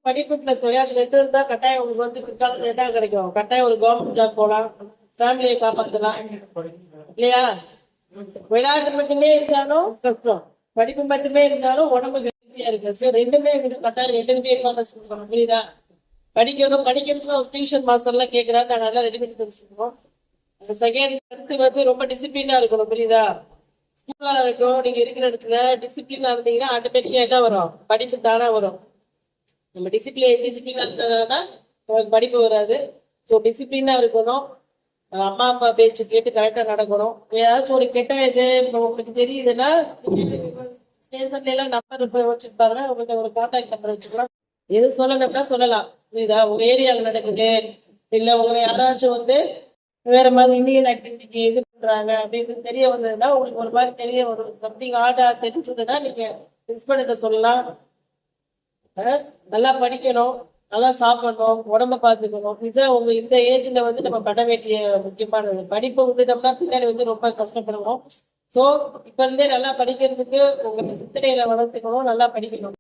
படிப்பு பிளஸ் விளையாட்டு ரெண்டு இருந்தா கட்டாயம் உங்களுக்கு வந்து பிற்காலத்துல என்ன கிடைக்கும்? கட்டாயம் ஒரு கவர்மெண்ட் ஜாப் போலாம், ஃபேமிலியை காப்பாற்றலாம் இல்லையா? விளையாட்டு மட்டுமே இருந்தாலும் கஷ்டம், படிப்பு மட்டுமே இருந்தாலும் உடம்பு ஹெல்த்தியா இருக்கு. ரெண்டுமே கட்டாயம் ரெண்டுமே இருக்கணும். புரியுதா? படிக்கணும் டியூஷன் மாஸ்டர் எல்லாம் கேட்கிறாரு, நாங்க அதெல்லாம் ரெடி பண்ணி தெரிஞ்சுக்கணும். செகண்ட் அடுத்து வந்து ரொம்ப டிசிப்ளினா இருக்கணும். புரியுதா? ஸ்கூலா இருக்கட்டும், நீங்க இருக்கிற இடத்துல டிசிப்ளினா இருந்தீங்கன்னா ஆட்டோமேட்டிக்கா என்ன வரும்? படிப்பு தானா வரும். நம்ம டிசிப்ளினா இருந்ததுனா நமக்கு படிப்பு வராது. ஸோ டிசிப்ளினா இருக்கணும். அம்மா அப்பா பேச்சு கேட்டு கரெக்டா நடக்கணும். ஏதாச்சும் ஒரு கெட்ட இது உங்களுக்கு தெரியுதுன்னா ஸ்டேஷன்ல எல்லாம் நம்பர் வச்சிருப்பாங்க, உங்களுக்கு ஒரு கான்டாக்ட் நம்பர் வச்சுக்கலாம். எது சொல்லணும்னா சொல்லலாம். புரியுதா? உங்க ஏரியால நடக்குது, இல்ல உங்களை யாராச்சும் வந்து வேற மாதிரி இந்தியன் ஆக்டிவிட்டிக்கு இது பண்றாங்க அப்படின்னு தெரிய வந்ததுன்னா, உங்களுக்கு ஒரு மாதிரி தெரிய வரும், சம்திங் ஆர்டா தெரிஞ்சதுன்னா நீங்க பிரின்சிபல்கிட்ட சொல்லலாம். நல்லா படிக்கணும், நல்லா சாப்பிடணும், உடம்ப பார்த்துக்கணும். இதுதான் உங்க இந்த ஏஜ்ல வந்து நம்ம பண்ண வேண்டிய முக்கியமானது. படிப்பை விட்டுட்டோம்னா பின்னாடி வந்து ரொம்ப கஷ்டப்படுவோம். ஸோ இப்ப இருந்தே நல்லா படிக்கிறதுக்கு உங்க சிந்தனையில வளர்த்துக்கணும், நல்லா படிக்கணும்.